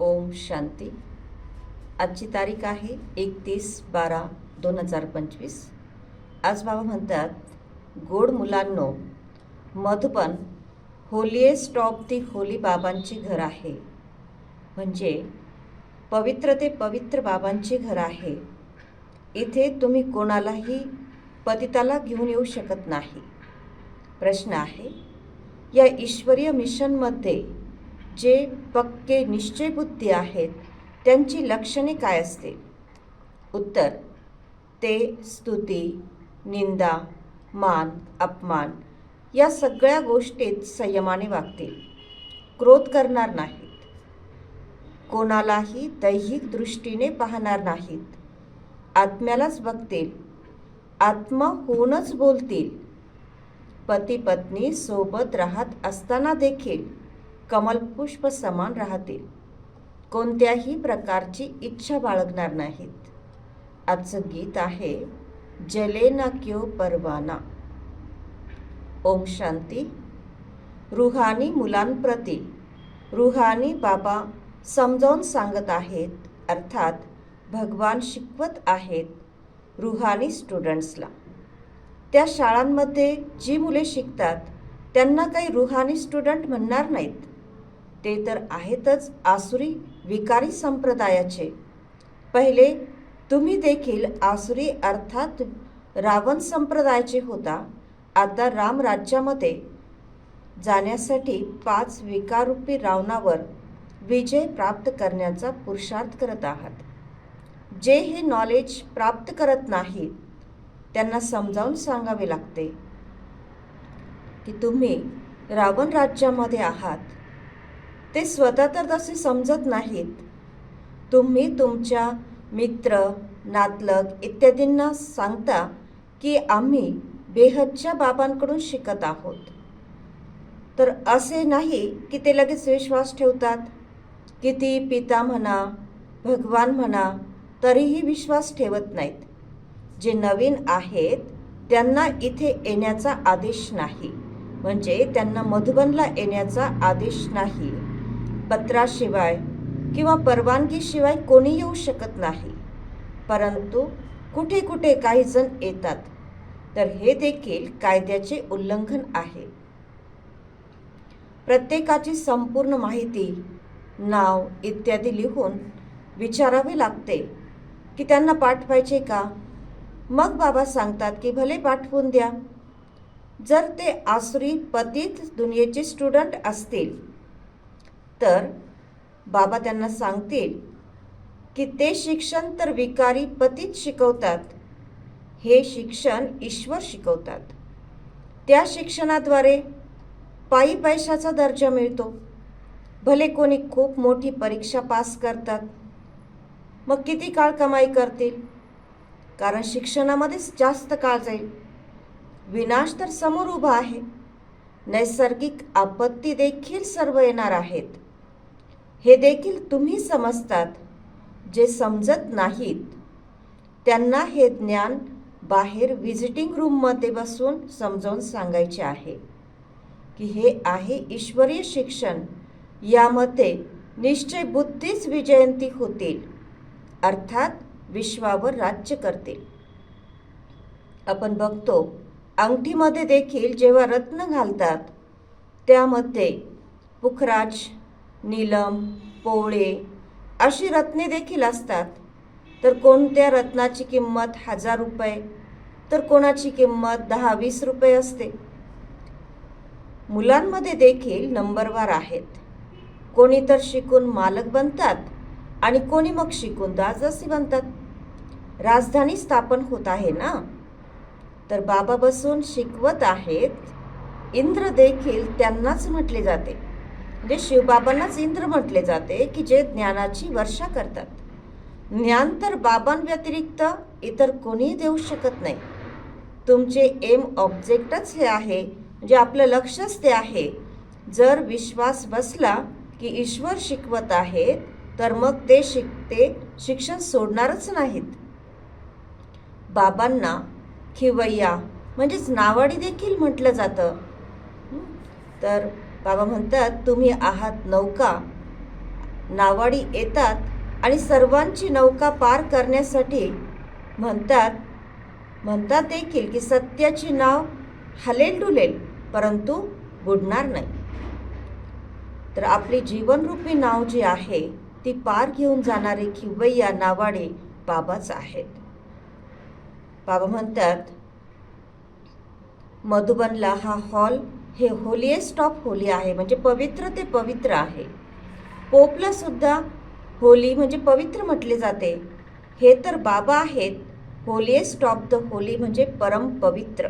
ओम शांती. आजची तारीख आहे 31/12/2025. आज बाबा म्हणतात, गोड मुलांनो, Madhuban holiest of the Holy बाबांचे घर आहे. म्हणजे पवित्र ते पवित्र बाबांचे घर आहे. इथे तुम्ही कोणालाही पतिताला घेऊन येऊ शकत नाही. प्रश्न आहे, या ईश्वरीय मिशनमध्ये जे पक्के निश्चयबुद्धी आहेत त्यांची लक्षणे काय असतील? उत्तर, ते स्तुती, निंदा, मान, अपमान या सगळ्या गोष्टीत संयमाने वागतील. क्रोध करणार नाहीत, कोणालाही दैहिक दृष्टीने पाहणार नाहीत, आत्म्यालाच बघतील, आत्मा होऊनच बोलतील. पती पत्नी सोबत राहत असताना देखील कमलपुष्प समान राहतील. कोणत्याही प्रकारची इच्छा बाळगणार नाहीत. आजचं गीत आहे, जले ना क्यों परवाना. ओम शांती. रुहानी मुलांप्रती रुहानी बाबा समजावून सांगत आहेत, अर्थात भगवान शिकवत आहेत रुहानी स्टुडंट्सला. त्या शाळांमध्ये जी मुले शिकतात त्यांना काही रुहानी स्टुडंट म्हणणार नाहीत. ते तर आहेतच आसुरी विकारी संप्रदायाचे. पहिले तुम्ही देखील आसुरी अर्थात रावण संप्रदायाचे होता. आता राम राज्यामध्ये जाण्यासाठी 5 विकाररूपी रावणावर विजय प्राप्त करण्याचा पुरुषार्थ करत आहात. जे हे नॉलेज प्राप्त करत नाहीत त्यांना समजावून सांगावे लागते की तुम्ही रावण राज्यामध्ये आहात. ते स्वतः तर तसे समजत नाहीत. तुम्ही तुमच्या मित्र, नातलग इत्यादींना सांगता की आम्ही बेहदच्या बाबांकडून शिकत आहोत. तर असे नाही की ते लगेच विश्वास ठेवतात. किती पिता म्हणा, भगवान म्हणा, तरीही विश्वास ठेवत नाहीत. जे नवीन आहेत त्यांना इथे येण्याचा आदेश नाही, म्हणजे त्यांना मधुबनला येण्याचा आदेश नाही. पत्राशिवाय किंवा परवानगीशिवाय कोणी येऊ शकत नाही. परंतु कुठे कुठे काही जण येतात, तर हे देखील कायद्याचे उल्लंघन आहे. प्रत्येकाची संपूर्ण माहिती, नाव इत्यादी लिहून विचारावे लागते की त्यांना पाठवायचे का. मग बाबा सांगतात की भले पाठवून द्या. जर ते आसुरी पतित दुनियेचे स्टुडंट असतील तर बाबा त्यांना सांगतील की ते शिक्षण तर विकारी पतित शिकवतात, हे शिक्षण ईश्वर शिकवतात. त्या शिक्षणाद्वारे पायी पैशाचा दर्जा मिळतो. भले कोणी खूप मोठी परीक्षा पास करतात, मग किती काळ कमाई करतील, कारण शिक्षणामध्येच जास्त काळ जाईल. विनाश तर समोर उभा आहे. नैसर्गिक आपत्ती देखील सर्व येणार आहेत. हे देखील तुम्ही समजतात. जे समजत नाहीत त्यांना हे ज्ञान बाहेर विजिटिंग रूममध्ये बसून समजावून सांगायचे आहे की हे आहे ईश्वरीय शिक्षण. यामध्ये निश्चय बुद्धीच विजयंती होतील, अर्थात विश्वावर राज्य करतील. आपण बघतो अंगठीमध्ये देखील जेव्हा रत्न घालतात त्यामध्ये पुखराज, नीलम, पोळे अशी रत्ने देखील असतात. तर कोणत्या रत्नाची किंमत 1000 रुपये तर कोणाची किंमत 10-20 रुपये असते. मुलांमध्ये देखील नंबरवार आहेत. कोणी तर शिकून मालक बनतात आणि कोणी मग शिकून दासदासी बनतात. राजधानी स्थापन होत आहे ना, तर बाबा बसून शिकवत आहेत. इंद्र देखील त्यांनाच म्हटले जाते, म्हणजे शिवबाबांनाच इंद्र म्हटले जाते की जे ज्ञानाची वर्षा करतात. ज्ञान तर बाबांव्यतिरिक्त इतर कोणीही देऊ शकत नाही. तुमचे एम ऑब्जेक्टच हे आहे, म्हणजे आपलं लक्षच ते आहे. जर विश्वास बसला की ईश्वर शिकवत आहेत तर मग ते शिक्षण सोडणारच नाहीत. बाबांना खिवय्या म्हणजेच नावाडी देखील म्हटलं जातं. तर बाबा म्हणतात, तुम्ही आहात नौका नावाडी येतात आणि सर्वांची नौका पार करण्यासाठी म्हणतात देखील की सत्याची नाव हलेल डुलेल परंतु बुडणार नाही. तर आपली जीवनरूपी नाव जी आहे ती पार घेऊन जाणारे खिवय्या नावाडे बाबाच आहेत. बाबा म्हणतात मधुबनला हा हॉल हे होलिएस्ट ऑफ होली आहे, म्हणजे पवित्र ते पवित्र आहे. पोपला सुद्धा होली म्हणजे पवित्र म्हटले जाते. हे तर बाबा आहेत होलिएस्ट ऑफ द होली म्हणजे परम पवित्र.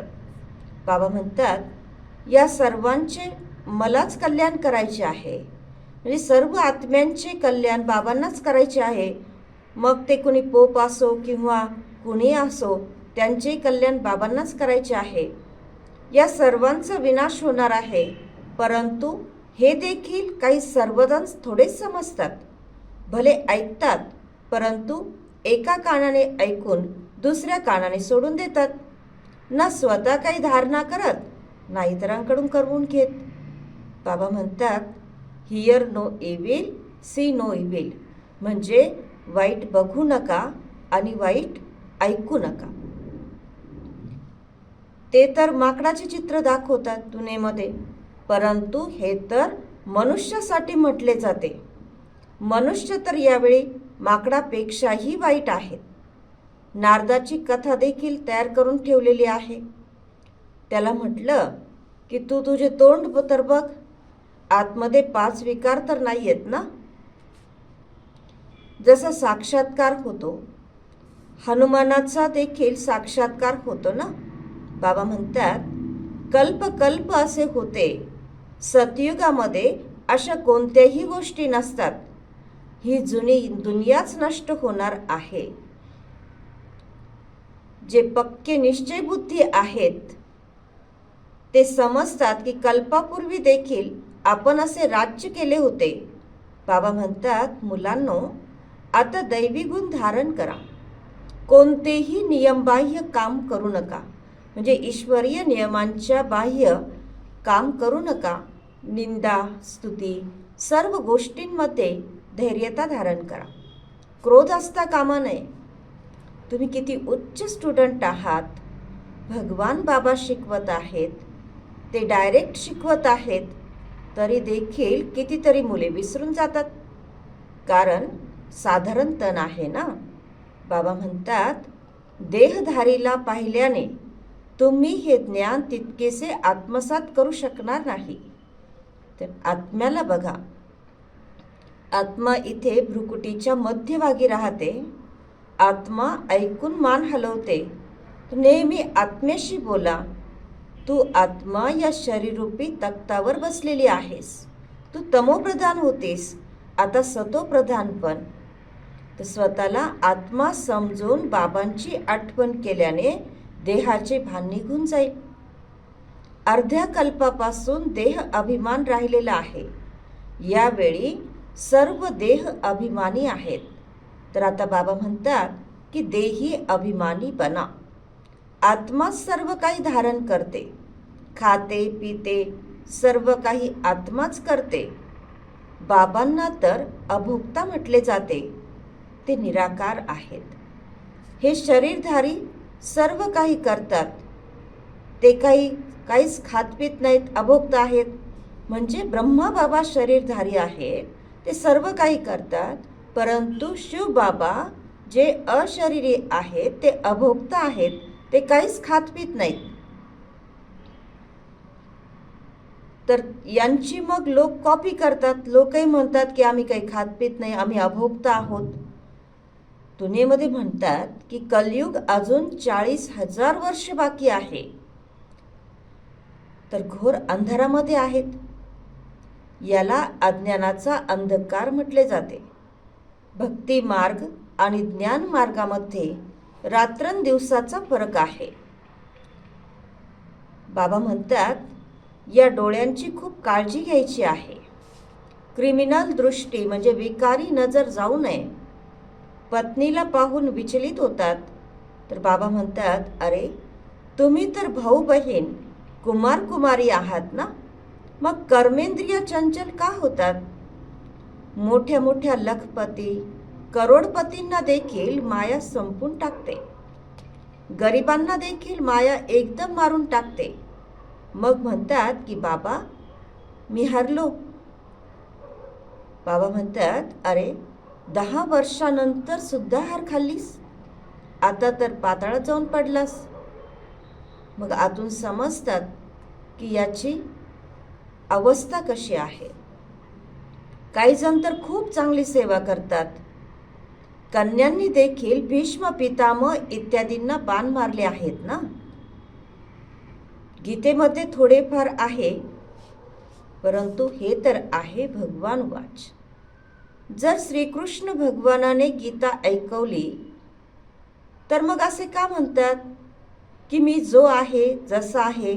बाबा म्हणतात या सर्वांचे मलाच कल्याण करायचे आहे, म्हणजे सर्व आत्म्यांचे कल्याण बाबांनाच करायचे आहे. मग ते कुणी पोप असो किंवा कुणी असो त्यांचे कल्याण बाबांनाच करायचे आहे. या सर्वांचा विनाश होणार आहे, परंतु हे देखील काही सर्वजण थोडेच समजतात. भले ऐकतात परंतु एका कानाने ऐकून दुसऱ्या कानाने सोडून देतात. ना स्वतः काही धारणा करत ना इतरांकडून करवून घेत. बाबा म्हणतात hear no evil see no evil, म्हणजे वाईट बघू नका आणि वाईट ऐकू नका. ते तर माकडाचे चित्र दाखवतात दुनियेमध्ये, परंतु हे तर मनुष्यासाठी म्हटले जाते. मनुष्य तर यावेळी माकडापेक्षाही वाईट आहेत. नारदाची कथा देखील तयार करून ठेवलेली आहे. त्याला म्हटलं की तू तुझे तोंड तर बघ, आतमध्ये 5 विकार तर नाही आहेत ना. जसा साक्षात्कार होतो, हनुमानाचा देखील साक्षात्कार होतो ना. बाबा म्हणतात कल्प कल्प असे होते, सतयुगामध्ये अशा कोणत्याही गोष्टी नसतात. ही जुनी दुनियाच नष्ट होणार आहे. जे पक्के निश्चयबुद्धी आहेत ते समजतात की कल्पापूर्वी देखील आपण असे राज्य केले होते. बाबा म्हणतात मुलांनो, आता दैवी गुण धारण करा. कोणतेही नियमबाह्य काम करू नका, म्हणजे ईश्वरीय नियमांच्या बाह्य काम करू नका. निंदा स्तुती सर्व गोष्टींमध्ये धैर्यता धारण करा. क्रोध असता कामा नये. तुम्ही किती उच्च स्टुडंट आहात, भगवान बाबा शिकवत आहेत, ते डायरेक्ट शिकवत आहेत, तरी देखील कितीतरी मुले विसरून जातात, कारण साधारण तण आहे ना. बाबा म्हणतात देहधारीला पाहिल्याने तुम्ही हे ज्ञान तितकेसे आत्मसात करू शकणार नाही. तर आत्म्याला बघा, आत्मा इथे भ्रुकुटीच्या मध्यभागी राहते. आत्मा ऐकून मान हलवते. नेहमी आत्म्याशी बोला. तू आत्मा या शरीररूपी तख्तावर बसलेली आहेस. तू तमोप्रधान होतीस, आता सतोप्रधान पण. तर स्वतःला आत्मा समजून बाबांची आठवण केल्याने देहाचे भान निघून जाईल. अर्ध्या कल्पापासून देह अभिमान राहिलेला आहे. यावेळी सर्व देह अभिमानी आहेत. तर आता बाबा म्हणतात की देही अभिमानी बना. आत्मा सर्व काही धारण करते, खाते पिते सर्व काही आत्माच करते. बाबांना तर अभोक्ता म्हटले जाते, ते निराकार आहेत. हे शरीरधारी सर्व काही करतात, ते काहीच खातपीत नाहीत, अभोक्ता आहेत. म्हणजे ब्रह्मा बाबा शरीरधारी आहेत, ते सर्व काही करतात, परंतु शिव बाबा जे अशरीरी आहेत ते अभोक्ता आहेत, ते काहीच खातपीत नाहीत. तर यांची मग लोक कॉपी करतात. लोकही म्हणतात की आम्ही काही खातपीत नाही, आम्ही अभोक्ता आहोत. दुनियेमध्ये म्हणतात की कलयुग अजून 40,000 वर्ष बाकी आहे. तर घोर अंधारामध्ये आहेत. याला अज्ञानाचा अंधकार म्हटले जाते. भक्ती मार्ग आणि ज्ञान मार्गामध्ये रात्रंदिवसाचा फरक आहे. बाबा म्हणतात या डोळ्यांची खूप काळजी घ्यायची आहे. क्रिमिनल दृष्टी म्हणजे विकारी नजर जाऊ नये. पत्नीला पाहून विचलित होतात. तर बाबा म्हणतात अरे तुम्ही तर भाऊ बहीण कुमार कुमारी आहात ना, मग कर्मेंद्रिय चंचल का होतात. मोठ्या मोठ्या लखपती करोडपतींना देखील माया संपून टाकते. गरिबांना देखील माया एकदम मारून टाकते. मग म्हणतात की बाबा मी हरलो. बाबा म्हणतात, अरे 10 वर्षानंतर सुद्धा हार खाल्लीस, आता तर पाताळात जाऊन पडलास. मग आतून समजतात की याची अवस्था कशी आहे. काही जण तर खूप चांगली सेवा करतात. कन्यांनी देखील भीष्म पितामह इत्यादींना बाण मारले आहेत ना. गीतेमध्ये थोडेफार आहे, परंतु हे तर आहे भगवान वाच. जर श्रीकृष्ण भगवानाने गीता ऐकवली तर मग असे का म्हणतात की मी जो आहे जसा आहे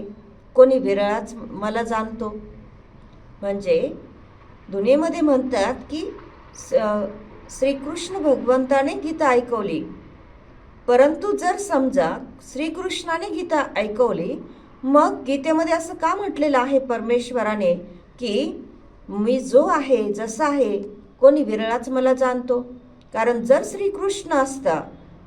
कोणी विरळाच मला जाणतो. म्हणजे दुनियेमध्ये म्हणतात की श्रीकृष्ण भगवंताने गीता ऐकवली, परंतु जर समजा श्रीकृष्णाने गीता ऐकवली, मग गीतेमध्ये असं का म्हटलेलं आहे परमेश्वराने की मी जो आहे जसा आहे कोणी विरळाच मला जाणतो. कारण जर श्रीकृष्ण असता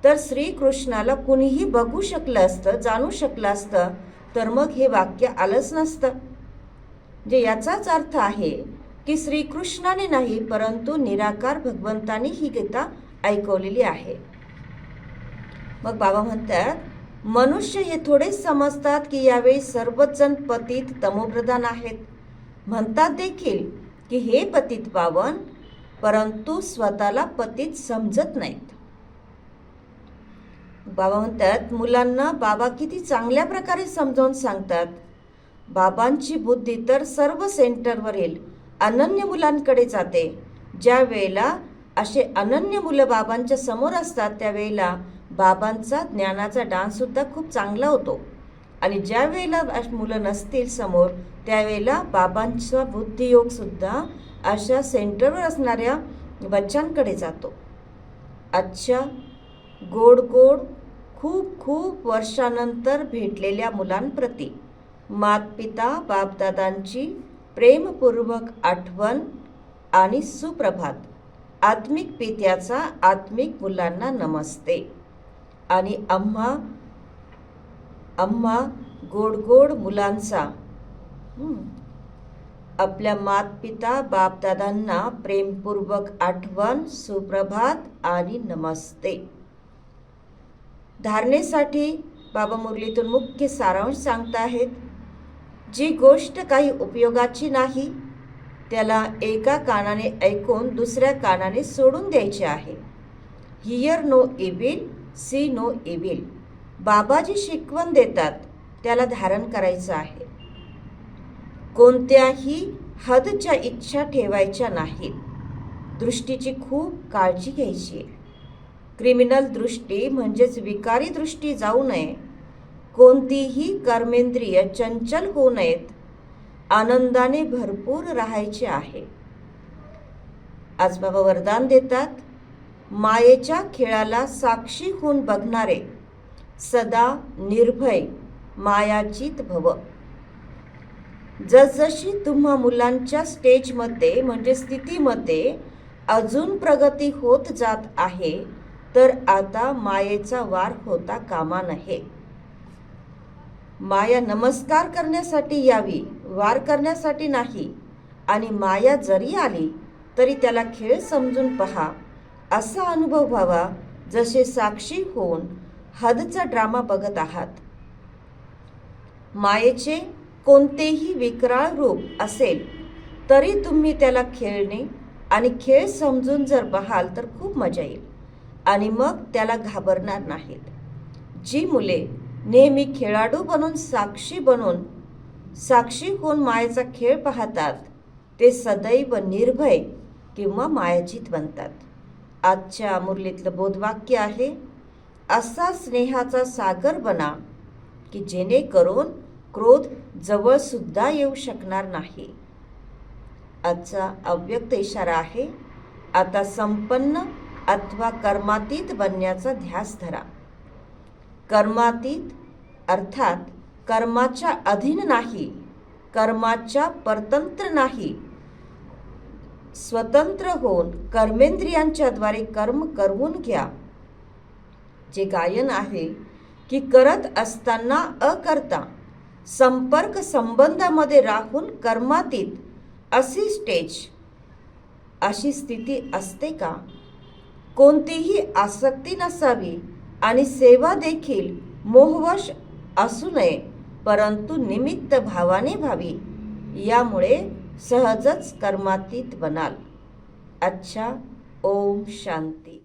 तर श्रीकृष्णाला कुणीही बघू शकलं असतं, जाणू शकलं असतं, तर मग हे वाक्य आलंच नसतं. म्हणजे याचाच अर्थ आहे की श्रीकृष्णाने नाही, परंतु निराकार भगवंतानी ही गीता ऐकवलेली आहे. मग बाबा म्हणतात मनुष्य हे थोडेच समजतात की यावेळी सर्वच जण पतित तमोप्रधान आहेत. म्हणतात देखील की हे पतित पावन, परंतु स्वतःला पतित समजत नाहीत. बाबा म्हणतात मुलांना बाबा किती चांगल्या प्रकारे समजावून सांगतात. बाबांची बुद्धी तर सर्व सेंटरवरील अनन्य मुलांकडे जाते. ज्या वेळेला असे अनन्य मुलं बाबांच्या समोर असतात त्यावेळेला बाबांचा ज्ञानाचा डान्ससुद्धा खूप चांगला होतो. आणि ज्या वेळेला मुलं नसतील समोर त्यावेळेला बाबांचा बुद्धियोगसुद्धा अशा सेंटरवर असणाऱ्या बच्चांकडे जातो. अच्छा, गोड गोड खूप खूप वर्षानंतर भेटलेल्या मुलांप्रती मातपिता बापदादांची प्रेमपूर्वक आठवण आणि सुप्रभात. आत्मिक पित्याचा आत्मिक मुलांना नमस्ते. आणि आम्हा गोड गोड मुलांचा आपल्या मातपिता बापदादांना प्रेमपूर्वक आठवण, सुप्रभात आणि नमस्ते. धारणेसाठी बाबा मुरलीतून मुख्य सारांश सांगत आहेत. जी गोष्ट काही उपयोगाची नाही त्याला एका कानाने ऐकून दुसऱ्या कानाने सोडून द्यायचे आहे. Hear no evil, see no evil. बाबा जी शिकवण देतात त्याला धारण करायचं आहे. कोणत्याही हदच्या इच्छा ठेवायच्या नाहीत. दृष्टीची खूप काळजी घ्यायची आहे. क्रिमिनल दृष्टी म्हणजेच विकारी दृष्टी जाऊ नये. कोणतीही कर्मेंद्रिय चंचल होऊ नयेत. आनंदाने भरपूर राहायचे आहे. आज बाबा वरदान देतात, मायेच्या खेळाला साक्षी होऊन बघणारे सदा निर्भय मायाचित भव. जसजशी तुम्हा मुलांच्या स्टेजमध्ये म्हणजे स्थितीमध्ये अजून प्रगती होत जात आहे, तर आता मायेचा वार होता कामा नये. माया नमस्कार करण्यासाठी यावी, वार करण्यासाठी नाही. आणि माया जरी आली तरी त्याला खेळ समजून पहा, असा अनुभव व्हावा जसे साक्षी होऊन हदचा ड्रामा बघत आहात. मायेचे कोणतेही विक्राळ रूप असेल तरी तुम्ही त्याला खेळणे आणि खेळ समजून जर पाहाल तर खूप मजा येईल आणि मग त्याला घाबरणार नाहीत. जी मुले नेहमी खेळाडू बनून साक्षी होऊन मायेचा खेळ पाहतात ते सदैव निर्भय किंवा मायाचित बनतात. आजच्या मुरलीतलं बोधवाक्य आहे, असा स्नेहाचा सागर बना की जेणेकरून क्रोध जवळ सुद्धा येऊ शकणार नाही. आजचा अव्यक्त इशारा आहे, आता संपन्न अथवा कर्मातीत बनण्याचा ध्यास धरा. कर्मातीत अर्थात कर्माच्या अधीन नाही, कर्माच्या परतंत्र नाही. स्वतंत्र होऊन कर्मेंद्रियांच्याद्वारे कर्म करवून घ्या. जे गायन आहे की करत असताना अकर्ता संपर्क संबंधामध्ये राहून कर्मातीत अशी स्टेज, अशी स्थिती असते का? कोणतीही आसक्ती नसावी आणि सेवा देखील मोहवश असू नये, परंतु निमित्त भावाने व्हावी. यामुळे सहजच कर्मातीत बनाल. अच्छा. ओम शांती.